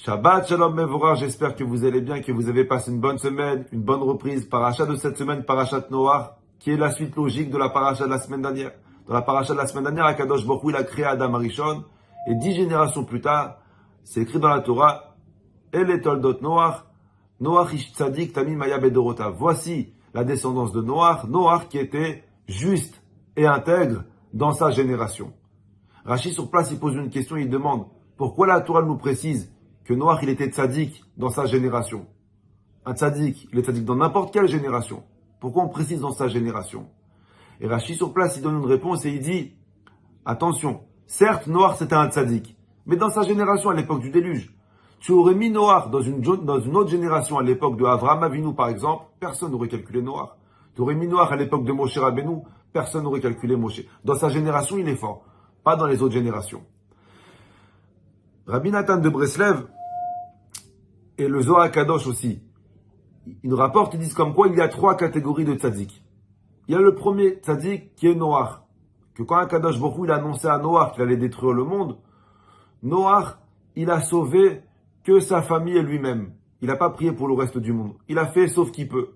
Shabbat Shalom Mevorach, j'espère que vous allez bien, que vous avez passé une bonne semaine, une bonne reprise. Paracha de cette semaine, Parachat Noach, qui est la suite logique de la paracha de la semaine dernière. Dans la paracha de la semaine dernière, Akadosh Baruch Hu, il a créé Adam Arishon, et 10 générations plus tard, c'est écrit dans la Torah, El Toldot Noach, Noach ish tzadik tamim maya bedorota. Voici la descendance de Noach, Noach qui était juste et intègre dans sa génération. Rashi sur place, il pose une question, il demande, pourquoi la Torah nous précise que Noach, il était tzaddik dans sa génération? Un tzaddik, il est tzaddik dans n'importe quelle génération. Pourquoi on précise dans sa génération? Et Rashi sur place, il donne une réponse et il dit, attention, certes, Noach c'était un tzaddik, mais dans sa génération à l'époque du déluge, tu aurais mis Noach dans une autre génération à l'époque de Avraham Avinu par exemple, personne n'aurait calculé Noach. Tu aurais mis Noach à l'époque de Moshe Rabbeinu, personne n'aurait calculé Moshe. Dans sa génération, il est fort, pas dans les autres générations. Rabbi Nathan de Breslev et le Zohar Kadosh aussi, ils nous rapportent, ils disent comme quoi il y a 3 catégories de tzaddik. Il y a le premier tzaddik qui est Noach, que quand Akadosh Baruch Hu il a annoncé à Noach qu'il allait détruire le monde, Noach, il a sauvé que sa famille et lui-même. Il n'a pas prié pour le reste du monde. Il a fait sauf qu'il peut.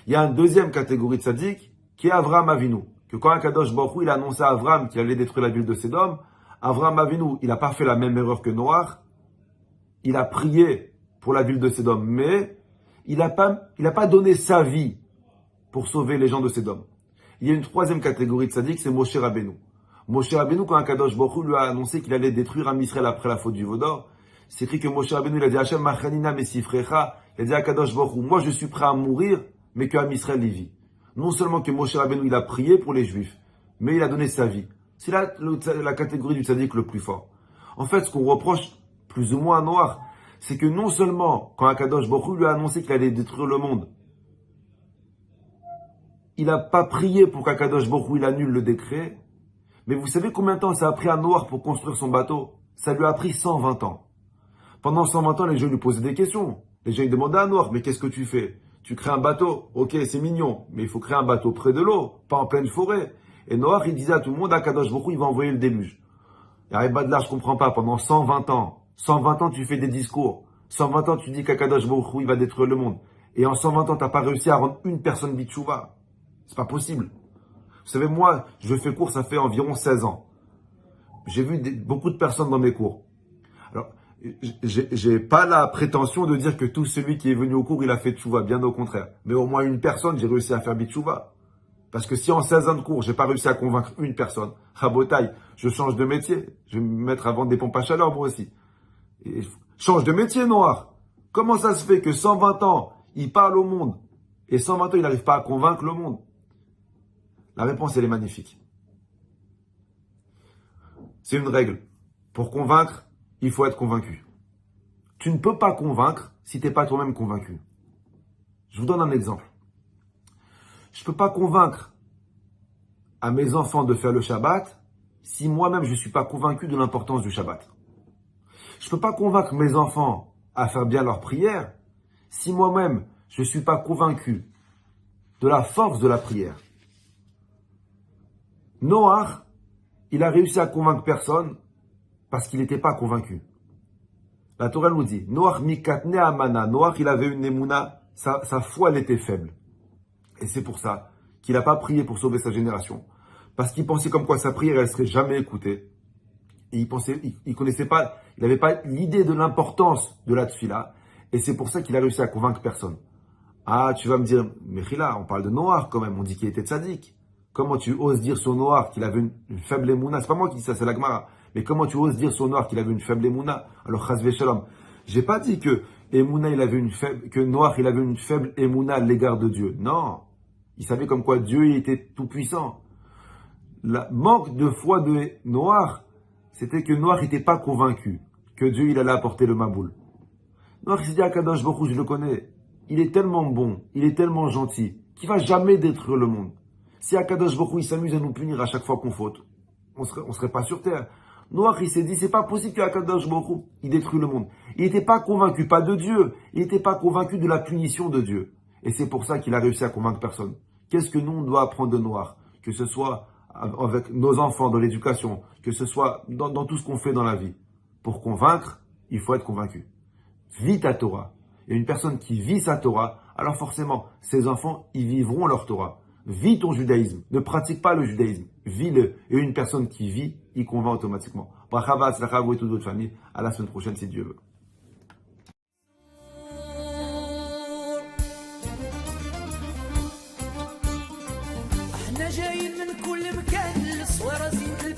Il y a une deuxième catégorie de tzaddik qui est Avraham Avinu, que quand Akadosh Baruch Hu il a annoncé à Avraham qu'il allait détruire la ville de Sédom, Avraham Avinu, il n'a pas fait la même erreur que Noach. Il a prié pour la ville de Sédom, mais il n'a pas donné sa vie pour sauver les gens de Sédom. Il y a une troisième catégorie de tzaddik, c'est Moshe Rabbeinu. Moshe Rabbeinu, quand Akadosh Baruch Hu lui a annoncé qu'il allait détruire Am Israël après la faute du Vaudor, c'est écrit que Moshe Rabbeinu, il a dit Hashem machanina mesifrecha, il a dit à Akadosh Baruch Hu, moi je suis prêt à mourir, mais que Am Israël y vit. Non seulement que Moshe Rabbeinu, il a prié pour les Juifs, mais il a donné sa vie. C'est la catégorie du tzaddik le plus fort. En fait, ce qu'on reproche plus ou moins à Noach, c'est que non seulement, quand Akadosh Baruch Hu lui a annoncé qu'il allait détruire le monde, il n'a pas prié pour qu'Akadosh Baruch Hu il annule le décret, mais vous savez combien de temps ça a pris à Noach pour construire son bateau? Ça lui a pris 120 ans. Pendant 120 ans, les gens lui posaient des questions. Les gens lui demandaient à Noach, mais qu'est-ce que tu fais? Tu crées un bateau, ok, c'est mignon, mais il faut créer un bateau près de l'eau, pas en pleine forêt. Et Noach, il disait à tout le monde, Akadosh Baruch Hu, il va envoyer le déluge. Et Aribadla, je comprends pas, pendant 120 ans, tu fais des discours. 120 ans, tu dis qu'Akadosh Baruch Hu, il va détruire le monde. Et en 120 ans, t'as pas réussi à rendre une personne bitchouva. C'est pas possible. Vous savez, moi, je fais cours, ça fait environ 16 ans. J'ai vu beaucoup de personnes dans mes cours. Alors, j'ai pas la prétention de dire que tout celui qui est venu au cours, il a fait tchouva, bien au contraire. Mais au moins une personne, j'ai réussi à faire bitchouva. Parce que si en 16 ans de cours, j'ai pas réussi à convaincre une personne, rabotaille, je change de métier. Je vais me mettre à vendre des pompes à chaleur, moi aussi. Et change de métier, Noir. Comment ça se fait que 120 ans, il parle au monde, et 120 ans, il n'arrive pas à convaincre le monde? La réponse, elle est magnifique. C'est une règle. Pour convaincre, il faut être convaincu. Tu ne peux pas convaincre si tu n'es pas toi-même convaincu. Je vous donne un exemple. Je ne peux pas convaincre à mes enfants de faire le Shabbat si moi-même je ne suis pas convaincu de l'importance du Shabbat. Je ne peux pas convaincre mes enfants à faire bien leur prière si moi-même je ne suis pas convaincu de la force de la prière. Noach, il a réussi à convaincre personne parce qu'il n'était pas convaincu. La Torah nous dit, Noach mikatne amana, Noach il avait une émouna, sa foi elle était faible. Et c'est pour ça qu'il n'a pas prié pour sauver sa génération. Parce qu'il pensait comme quoi sa prière elle serait jamais écoutée. Et il connaissait pas, il n'avait pas l'idée de l'importance de la tfila. Et c'est pour ça qu'il a réussi à convaincre personne. Ah, tu vas me dire, Mechila, on parle de Noach quand même, on dit qu'il était tzaddik. Comment tu oses dire sur Noach qu'il avait une faible émouna? C'est pas moi qui dis ça, c'est la Gemara. Mais comment tu oses dire sur Noach qu'il avait une faible émouna? Alors, chas shalom. J'ai pas dit que émouna, que Noach, il avait une faible émouna à l'égard de Dieu. Non. Il savait comme quoi Dieu, il était tout puissant. Le manque de foi de Noach, c'était que Noach n'était pas convaincu que Dieu, il allait apporter le maboul. Noach s'est dit à Kadosh Baruch Hu, je le connais. Il est tellement bon, il est tellement gentil, qu'il va jamais détruire le monde. Si Akadosh Baruch Hu, il s'amuse à nous punir à chaque fois qu'on faute, on serait pas sur terre. Noach, il s'est dit, c'est pas possible qu'Akadosh Baruch Hu, il détruit le monde. Il n'était pas convaincu, pas de Dieu. Il n'était pas convaincu de la punition de Dieu. Et c'est pour ça qu'il a réussi à convaincre personne. Qu'est-ce que nous, on doit apprendre de Noach? Que ce soit avec nos enfants dans l'éducation, que ce soit dans tout ce qu'on fait dans la vie. Pour convaincre, il faut être convaincu. vis ta Torah. Et une personne qui vit sa Torah, alors forcément, ses enfants, ils vivront leur Torah. Vis ton judaïsme. Ne pratique pas le judaïsme. Vis-le. Et une personne qui vit, il convainc automatiquement. Bracha v'atzlacha, vous et toute votre famille. À la semaine prochaine, si Dieu veut. احنا جايين من كل مكان، الصويرة زينة